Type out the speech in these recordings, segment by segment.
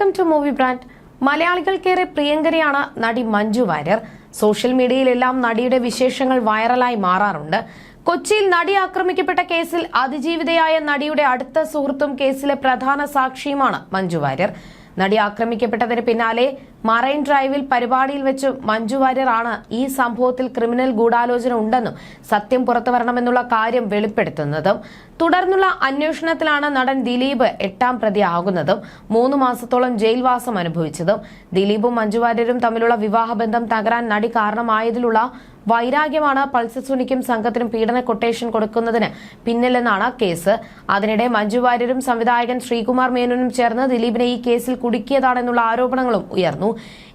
Welcome to movie brand. മലയാളികൾക്കേറെ പ്രിയങ്കരിയാണ് നടി മഞ്ജു വാര്യർ. സോഷ്യൽ മീഡിയയിലെല്ലാം നടിയുടെ വിശേഷങ്ങൾ വൈറലായി മാറാറുണ്ട്. കൊച്ചിയിൽ നടി ആക്രമിക്കപ്പെട്ട കേസിൽ അതിജീവിതയായ നടിയുടെ അടുത്ത സുഹൃത്തും കേസിലെ പ്രധാന സാക്ഷിയുമാണ് മഞ്ജു വാര്യർ. നടി ആക്രമിക്കപ്പെട്ടതിന് പിന്നാലെ മറൈൻ ഡ്രൈവിൽ പരിപാടിയിൽ വെച്ച് മഞ്ജു വാര്യർ ആണ് ഈ സംഭവത്തിൽ ക്രിമിനൽ ഗൂഢാലോചന ഉണ്ടെന്നും സത്യം പുറത്തുവരണമെന്നുള്ള കാര്യം വെളിപ്പെടുത്തുന്നതും. തുടർന്നുള്ള അന്വേഷണത്തിലാണ് നടൻ ദിലീപ് 8ാം പ്രതിയാകുന്നതും 3 മാസത്തോളം ജയിൽവാസം അനുഭവിച്ചതും. ദിലീപും മഞ്ജു വാര്യരും തമ്മിലുള്ള വിവാഹബന്ധം തകരാൻ നടി കാരണമായതിലുള്ള വൈരാഗ്യമാണ് പൾസർ സുനിക്കും സംഘത്തിനും പീഡന കൊട്ടേഷൻ കൊടുക്കുന്നതിന് പിന്നിലെന്നാണ് കേസ്. അതിനിടെ മഞ്ജു വാര്യരും സംവിധായകൻ ശ്രീകുമാർ മേനോനും ചേർന്ന് ദിലീപിനെ ഈ കേസിൽ കുടുക്കിയതാണെന്നുള്ള ആരോപണങ്ങളും ഉയർന്നു.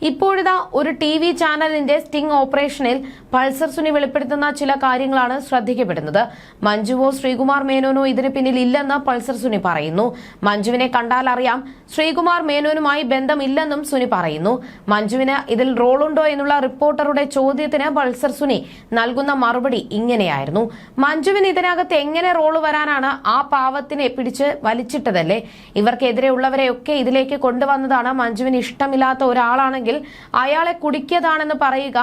ഇപ്പോഴിതാ ഒരു TV ചാനലിന്റെ സ്റ്റിംഗ് ഓപ്പറേഷനിൽ പൾസർ സുനി വെളിപ്പെടുത്തുന്ന ചില കാര്യങ്ങളാണ് ശ്രദ്ധിക്കപ്പെടുന്നത്. മഞ്ജുവോ ശ്രീകുമാർ മേനോനോ ഇതിന് പിന്നിൽ ഇല്ലെന്ന് പൾസർ സുനി പറയുന്നു. മഞ്ജുവിനെ കണ്ടാൽ അറിയാം ശ്രീകുമാർ മേനോനുമായി ബന്ധമില്ലെന്നും സുനി പറയുന്നു. മഞ്ജുവിന് ഇതിൽ റോളുണ്ടോ എന്നുള്ള റിപ്പോർട്ടറുടെ ചോദ്യത്തിന് പൾസർ സുനി നൽകുന്ന മറുപടി ഇങ്ങനെയായിരുന്നു: മഞ്ജുവിന് ഇതിനകത്ത് എങ്ങനെ റോള് വരാനാണ്? ആ പാവത്തിനെ പിടിച്ച് വലിച്ചിട്ടതല്ലേ. ഇവർക്കെതിരെയുള്ളവരെയൊക്കെ ഇതിലേക്ക് കൊണ്ടുവന്നതാണ്. മഞ്ജുവിന് ഇഷ്ടമില്ലാത്ത ഒരാളാണെങ്കിൽ അയാളെ കുടിക്കിയതാണെന്ന് പറയുക,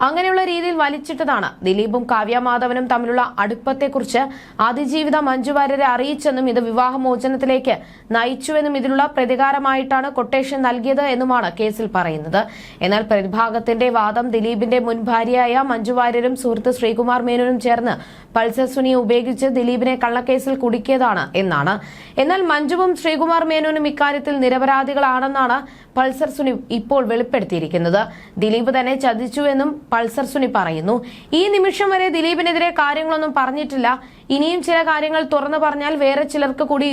അങ്ങനെയുള്ള രീതിയിൽ വലിച്ചിട്ടതാണ്. ദിലീപും കാവ്യ മാധവനും തമ്മിലുള്ള അടുപ്പത്തെക്കുറിച്ച് അതിജീവിത മഞ്ജു വാര്യരെ അറിയിച്ചെന്നും ഇത് വിവാഹമോചനത്തിലേക്ക് നയിച്ചുവെന്നും ഇതിലുള്ള പ്രതികാരമായിട്ടാണ് കൊട്ടേഷൻ നൽകിയത് എന്നുമാണ് കേസിൽ പറയുന്നത്. എന്നാൽ പ്രതിഭാഗത്തിന്റെ വാദം ദിലീപിന്റെ മുൻ ഭാര്യയായ മഞ്ജു വാര്യരും സുഹൃത്ത് ശ്രീകുമാർ മേനോനും ചേർന്ന് പൾസർ സുനിയെ ഉപയോഗിച്ച് ദിലീപിനെ കള്ളക്കേസിൽ കുടുക്കിയതാണ് എന്നാണ്. എന്നാൽ മഞ്ജുവും ശ്രീകുമാർ മേനോനും ഇക്കാര്യത്തിൽ നിരപരാധികളാണെന്നാണ് പൾസർ സുനി ഇപ്പോൾ വെളിപ്പെടുത്തിയിരിക്കുന്നത്. ദിലീപ് തന്നെ ചതിച്ചുവെന്നും പൾസർ സുനി പറയുന്നു. ഈ നിമിഷം വരെ ദിലീപിനെതിരെ കാര്യങ്ങളൊന്നും പറഞ്ഞിട്ടില്ല. ഇനിയും ചില കാര്യങ്ങൾ തുറന്നു പറഞ്ഞാൽ വേറെ ചിലർക്ക് കൂടി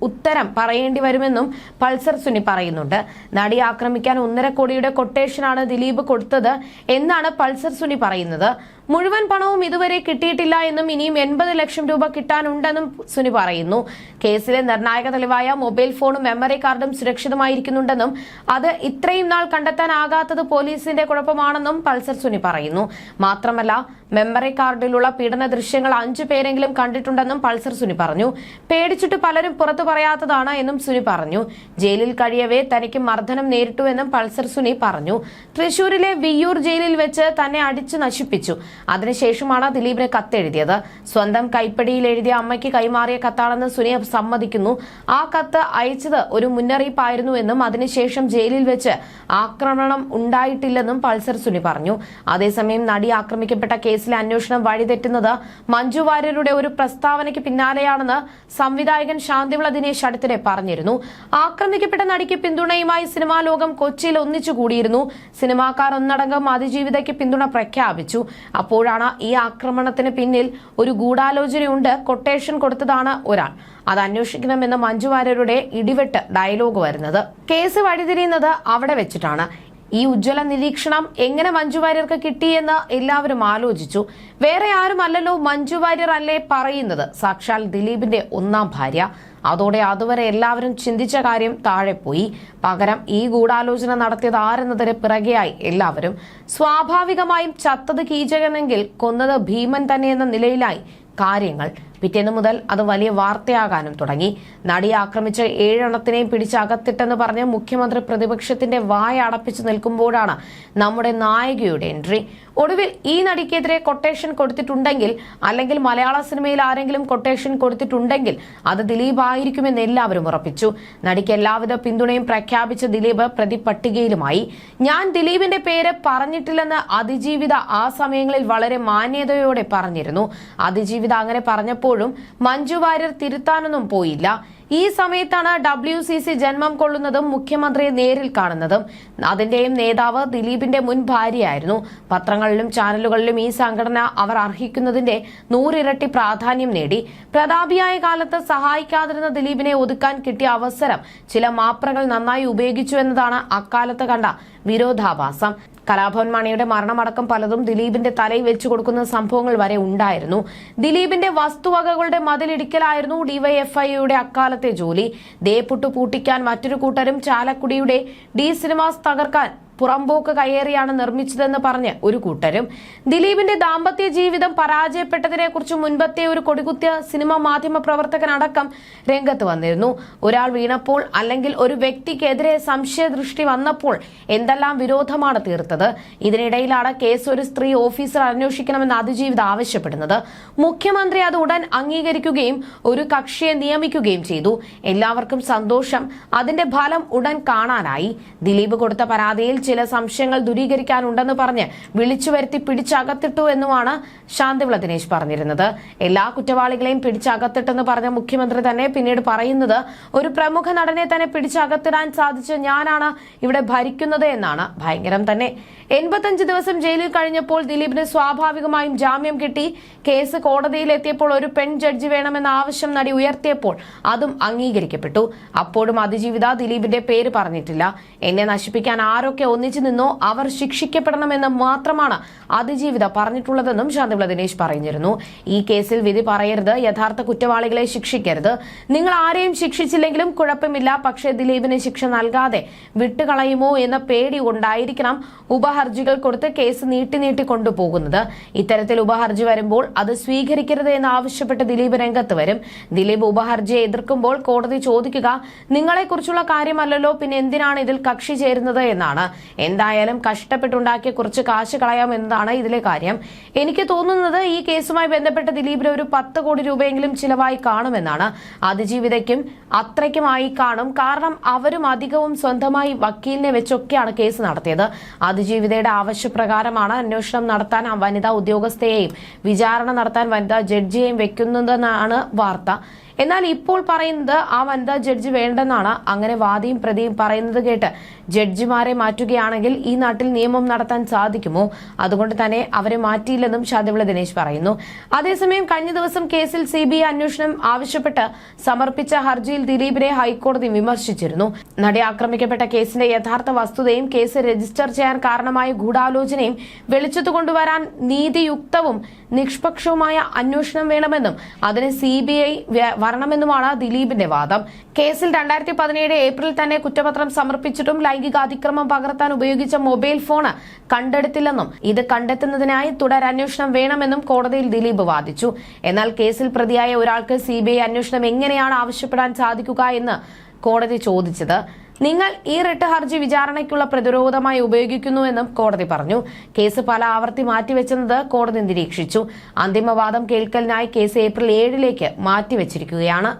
ഉത്തരം പറയേണ്ടി വരുമെന്നും പൾസർ സുനി പറയുന്നുണ്ട്. നടി ആക്രമിക്കാൻ 1.5 കോടിയുടെ കൊട്ടേഷനാണ് ദിലീപ് കൊടുത്തത് എന്നാണ് പൾസർ സുനി പറയുന്നത്. മുഴുവൻ പണവും ഇതുവരെ കിട്ടിയിട്ടില്ല എന്നും ഇനിയും 80 ലക്ഷം രൂപ കിട്ടാനുണ്ടെന്നും സുനി പറയുന്നു. കേസിലെ നിർണായക തെളിവായ മൊബൈൽ ഫോണും മെമ്മറി കാർഡും സുരക്ഷിതമായിരിക്കുന്നുണ്ടെന്നും അത് ഇത്രയും നാൾ കണ്ടെത്താനാകാത്തത് പോലീസിന്റെ കുഴപ്പമാണെന്നും പൾസർ സുനി പറയുന്നു. മാത്രമല്ല, മെമ്മറി കാർഡിലുള്ള പീഡന ദൃശ്യങ്ങൾ 5 പേരെങ്കിലും കണ്ടിട്ടുണ്ടെന്നും പൾസർ സുനി പറഞ്ഞു. പേടിച്ചിട്ട് പലരും പുറത്തു പറയാത്തതാണ് എന്നും സുനി പറഞ്ഞു. ജയിലിൽ കഴിയവേ തനിക്ക് മർദ്ദനം നേരിട്ടുവെന്നും പൾസർ സുനി പറഞ്ഞു. തൃശൂരിലെ വിയ്യൂർ ജയിലിൽ വെച്ച് തന്നെ അടിച്ചു നശിപ്പിച്ചു. അതിനുശേഷമാണ് ദിലീപിന് കത്തെഴുതിയത്. സ്വന്തം കൈപ്പടിയിൽ എഴുതിയ അമ്മയ്ക്ക് കൈമാറിയ കത്താണെന്ന് സുനി സമ്മതിക്കുന്നു. ആ കത്ത് അയച്ചത് ഒരു മുന്നറിയിപ്പായിരുന്നു എന്നും അതിനുശേഷം ജയിലിൽ വെച്ച് ആക്രമണം ഉണ്ടായിട്ടില്ലെന്നും പൾസർ സുനി പറഞ്ഞു. അതേസമയം നടി ആക്രമിക്കപ്പെട്ട കേസിലെ അന്വേഷണം വഴിതെറ്റുന്നത് മഞ്ജു വാര്യരുടെ ഒരു പ്രസ്താവനയ്ക്ക് പിന്നാലെയാണെന്ന് സംവിധായകൻ ശാന്തിവിള ദിനേശ് അടുത്തിടെ പറഞ്ഞിരുന്നു. ആക്രമിക്കപ്പെട്ട നടിക്ക് പിന്തുണയുമായി സിനിമാ ലോകം കൊച്ചിയിൽ ഒന്നിച്ചുകൂടിയിരുന്നു. സിനിമാക്കാർ ഒന്നടങ്കം അതിജീവിതയ്ക്ക് പിന്തുണ പ്രഖ്യാപിച്ചു. അപ്പോഴാണ് ഈ ആക്രമണത്തിന് പിന്നിൽ ഒരു ഗൂഢാലോചനയുണ്ട്, കൊട്ടേഷൻ കൊടുത്തതാണ് ഒരാൾ, അത് അന്വേഷിക്കണമെന്ന് മഞ്ജു വാര്യരുടെ ഇടിവെട്ട് ഡയലോഗ് വരുന്നത്. കേസ് വഴിതിരിയുന്നത് അവിടെ വെച്ചിട്ടാണ്. ഈ ഉജ്ജ്വല നിരീക്ഷണം എങ്ങനെ മഞ്ജു വാര്യർക്ക് കിട്ടിയെന്ന് എല്ലാവരും ആലോചിച്ചു. വേറെ ആരുമല്ലല്ലോ, മഞ്ജു വാര്യർ അല്ലേ പറയുന്നത്, സാക്ഷാൽ ദിലീപിന്റെ 1ാം ഭാര്യ. അതോടെ അതുവരെ എല്ലാവരും ചിന്തിച്ച കാര്യം താഴെ പോയി. പകരം ഈ ഗൂഢാലോചന നടത്തിയത് ആരെന്നതിന് പിറകെയായി എല്ലാവരും. സ്വാഭാവികമായും ചത്തത് കീചകനെങ്കിൽ കൊന്നത് ഭീമൻ തന്നെയെന്ന നിലയിലായി കാര്യങ്ങൾ. പിറ്റേന്ന് മുതൽ അത് വലിയ വാർത്തയാകാനും തുടങ്ങി. നടിയെ ആക്രമിച്ച 7 എണ്ണത്തിനെയും പിടിച്ച് അകത്തിട്ടെന്ന് പറഞ്ഞ് മുഖ്യമന്ത്രി പ്രതിപക്ഷത്തിന്റെ വായ അടപ്പിച്ചു നിൽക്കുമ്പോഴാണ് നമ്മുടെ നായികയുടെ എൻട്രി. ഒടുവിൽ ഈ നടിക്കെതിരെ കൊട്ടേഷൻ കൊടുത്തിട്ടുണ്ടെങ്കിൽ, അല്ലെങ്കിൽ മലയാള സിനിമയിൽ ആരെങ്കിലും കൊട്ടേഷൻ കൊടുത്തിട്ടുണ്ടെങ്കിൽ അത് ദിലീപ് ആയിരിക്കുമെന്ന് എല്ലാവരും ഉറപ്പിച്ചു. നടിക്ക് എല്ലാവിധ പിന്തുണയും പ്രഖ്യാപിച്ച ദിലീപ് പ്രതിപട്ടികയിലുമായി. ഞാൻ ദിലീപിന്റെ പേര് പറഞ്ഞിട്ടില്ലെന്ന് അതിജീവിത ആ സമയങ്ങളിൽ വളരെ മാന്യതയോടെ പറഞ്ഞിരുന്നു. അതിജീവിത അങ്ങനെ പറഞ്ഞപ്പോൾ മഞ്ജു വാര്യർ തിരുത്താനൊന്നും പോയില്ല. ഈ സമയത്താണ് WCC ജന്മം കൊള്ളുന്നതും മുഖ്യമന്ത്രിയെ നേരിൽ കാണുന്നതും. അതിന്റെയും നേതാവ് ദിലീപിന്റെ മുൻ ഭാര്യയായിരുന്നു. പത്രങ്ങളിലും ചാനലുകളിലും ഈ സംഘടന അവർ അർഹിക്കുന്നതിന്റെ 100 ഇരട്ടി പ്രാധാന്യം നേടി. പ്രതാപിയായ കാലത്ത് സഹായിക്കാതിരുന്ന ദിലീപിനെ ഒതുക്കാൻ കിട്ടിയ അവസരം ചില മാപ്രകൾ നന്നായി ഉപയോഗിച്ചു എന്നതാണ് അക്കാലത്ത് കണ്ട വിരോധാഭാസം. കലാഭവൻ മണിയുടെ മരണമടക്കം പലതും ദിലീപിന്റെ തലയിൽ വെച്ചു കൊടുക്കുന്ന സംഭവങ്ങൾ വരെ ഉണ്ടായിരുന്നു. ദിലീപിന്റെ വസ്തുവകകളുടെ മതിലിടിക്കലായിരുന്നു DYFIയുടെ അക്കാലത്തെ ജോലി. ദേപ്പുട്ടു പൂട്ടിക്കാൻ മറ്റൊരു കൂട്ടരും ചാലക്കുടിയുടെ D സിനിമാസ് തകർക്കാൻ പുറമ്പോക്ക് കയ്യേറിയാണ് നിർമ്മിച്ചതെന്ന് പറഞ്ഞ് ഒരു കൂട്ടരും. ദിലീപിന്റെ ദാമ്പത്യ ജീവിതം പരാജയപ്പെട്ടതിനെ കുറിച്ച് മുൻപത്തെ ഒരു കൊടികുത്തിയ സിനിമ മാധ്യമ പ്രവർത്തകനടക്കം രംഗത്ത് വന്നിരുന്നു. ഒരാൾ വീണപ്പോൾ അല്ലെങ്കിൽ ഒരു വ്യക്തിക്കെതിരെ സംശയദൃഷ്ടി വന്നപ്പോൾ എന്തെല്ലാം വിരോധമാണ് തീർത്തത്. ഇതിനിടയിലാണ് കേസ് ഒരു സ്ത്രീ ഓഫീസർ അന്വേഷിക്കണമെന്ന് അതിജീവിത ആവശ്യപ്പെടുന്നത്. മുഖ്യമന്ത്രി അത് ഉടൻ അംഗീകരിക്കുകയും ഒരു കക്ഷിയെ നിയമിക്കുകയും ചെയ്തു. എല്ലാവർക്കും സന്തോഷം. അതിന്റെ ഫലം ഉടൻ കാണാനായി. ദിലീപ് കൊടുത്ത പരാതിയിൽ ചില സംശയങ്ങൾ ദൂരീകരിക്കാനുണ്ടെന്ന് പറഞ്ഞ് വിളിച്ചു വരുത്തി പിടിച്ചകത്തിട്ടു എന്നുമാണ് ശാന്തിവിള ദിനേശ് പറഞ്ഞിരുന്നത്. എല്ലാ കുറ്റവാളികളെയും പിടിച്ചകത്തിട്ടെന്ന് പറഞ്ഞ മുഖ്യമന്ത്രി തന്നെ പിന്നീട് പറയുന്നത് ഒരു പ്രമുഖ നടനെ തന്നെ പിടിച്ചകത്തിടാൻ സാധിച്ച ഞാനാണ് ഇവിടെ ഭരിക്കുന്നത് എന്നാണ്. ഭയങ്കരം തന്നെ. 85 ദിവസം ജയിലിൽ കഴിഞ്ഞപ്പോൾ ദിലീപിന് സ്വാഭാവികമായും ജാമ്യം കിട്ടി. കേസ് കോടതിയിലെത്തിയപ്പോൾ ഒരു പെൺ ജഡ്ജി വേണമെന്ന ആവശ്യം നടി ഉയർത്തിയപ്പോൾ അതും അംഗീകരിക്കപ്പെട്ടു. അപ്പോഴും അതിജീവിത ദിലീപിന്റെ പേര് പറഞ്ഞിട്ടില്ല. എന്നെ നശിപ്പിക്കാൻ ആരൊക്കെ ഒന്നിച്ചു നിന്നോ അവർ ശിക്ഷിക്കപ്പെടണമെന്ന് മാത്രമാണ് അതിജീവിത പറഞ്ഞിട്ടുള്ളതെന്നും ശാന്തിവിള ദിനേശ് പറഞ്ഞിരുന്നു. ഈ കേസിൽ വിധി പറയരുത്, യഥാർത്ഥ കുറ്റവാളികളെ ശിക്ഷിക്കരുത്. നിങ്ങൾ ആരെയും ശിക്ഷിച്ചില്ലെങ്കിലും കുഴപ്പമില്ല, പക്ഷേ ദിലീപിന് ശിക്ഷ നൽകാതെ വിട്ടുകളയുമോ എന്ന പേടി കൊണ്ടായിരിക്കണം ഉപഹർജികൾ കൊടുത്ത് കേസ് നീട്ടി കൊണ്ടുപോകുന്നത്. ഇത്തരത്തിൽ ഉപഹർജി വരുമ്പോൾ അത് സ്വീകരിക്കരുത് എന്ന് ആവശ്യപ്പെട്ട് ദിലീപ് രംഗത്ത് വരും. ദിലീപ് ഉപഹർജിയെ എതിർക്കുമ്പോൾ കോടതി ചോദിക്കുക നിങ്ങളെക്കുറിച്ചുള്ള കാര്യമല്ലല്ലോ, പിന്നെ എന്തിനാണ് ഇതിൽ കക്ഷി ചേരുന്നത് എന്നാണ്. എന്തായാലും കഷ്ടപ്പെട്ടുണ്ടാക്കിയ കുറച്ച് കാശ് കളയാം എന്നതാണ് ഇതിലെ കാര്യം. എനിക്ക് തോന്നുന്നത് ഈ കേസുമായി ബന്ധപ്പെട്ട് ദിലീപിന് ഒരു 10 കോടി രൂപയെങ്കിലും ചിലവായി കാണുമെന്നാണ്. അതിജീവിതയ്ക്കും അത്രയ്ക്കുമായി കാണും. കാരണം അവരും അധികവും സ്വന്തമായി വക്കീലിനെ വെച്ചൊക്കെയാണ് കേസ് നടത്തിയത്. അതിജീവിതയുടെ ആവശ്യപ്രകാരമാണ് അന്വേഷണം നടത്താൻ വനിതാ ഉദ്യോഗസ്ഥയെയും വിചാരണ നടത്താൻ വനിതാ ജഡ്ജിയെയും വെക്കുന്നതെന്നാണ് വാർത്ത. എന്നാൽ ഇപ്പോൾ പറയുന്നത് ആ വനിതാ ജഡ്ജി വേണ്ടെന്നാണ്. അങ്ങനെ വാദിയും പ്രതിയും പറയുന്നത് കേട്ട് ജഡ്ജിമാരെ മാറ്റുകയാണെങ്കിൽ ഈ നാട്ടിൽ നിയമം നടത്താൻ സാധിക്കുമോ? അതുകൊണ്ട് തന്നെ അവരെ മാറ്റിയില്ലെന്നും ശാന്തിവിള ദിനേശ് പറയുന്നു. അതേസമയം കഴിഞ്ഞ ദിവസം കേസിൽ CBI അന്വേഷണം ആവശ്യപ്പെട്ട് സമർപ്പിച്ച ഹർജിയിൽ ദിലീപിനെ ഹൈക്കോടതി വിമർശിച്ചിരുന്നു. നടി ആക്രമിക്കപ്പെട്ട കേസിന്റെ യഥാർത്ഥ വസ്തുതയും കേസ് രജിസ്റ്റർ ചെയ്യാൻ കാരണമായ ഗൂഢാലോചനയും വെളിച്ചത്തു കൊണ്ടുവരാൻ നീതിയുക്തവും നിഷ്പക്ഷവുമായ അന്വേഷണം വേണമെന്നും അതിന് CBI വരണമെന്നുമാണ് ദിലീപിന്റെ വാദം. കേസിൽ 2017 ഏപ്രിൽ തന്നെ കുറ്റപത്രം സമർപ്പിച്ചിട്ടും ലൈംഗിക അതിക്രമം പകർത്താൻ ഉപയോഗിച്ച മൊബൈൽ ഫോണ് കണ്ടെടുത്തില്ലെന്നും ഇത് കണ്ടെത്തുന്നതിനായി തുടരന്വേഷണം വേണമെന്നും കോടതിയിൽ ദിലീപ് വാദിച്ചു. എന്നാൽ കേസിൽ പ്രതിയായ ഒരാൾക്ക് CBI അന്വേഷണം എങ്ങനെയാണ് ആവശ്യപ്പെടാൻ സാധിക്കുക എന്ന് കോടതി ചോദിച്ചത്. നിങ്ങൾ ഈ റിട്ട് ഹർജി വിചാരണയ്ക്കുള്ള പ്രതിരോധമായി ഉപയോഗിക്കുന്നുവെന്നും കോടതി പറഞ്ഞു. കേസ് പല ആവർത്തി മാറ്റിവെച്ചെന്നത് കോടതി നിരീക്ഷിച്ചു. അന്തിമവാദം കേൾക്കലിനായി കേസ് ഏപ്രിൽ 7 മാറ്റിവെച്ചിരിക്കുകയാണ്.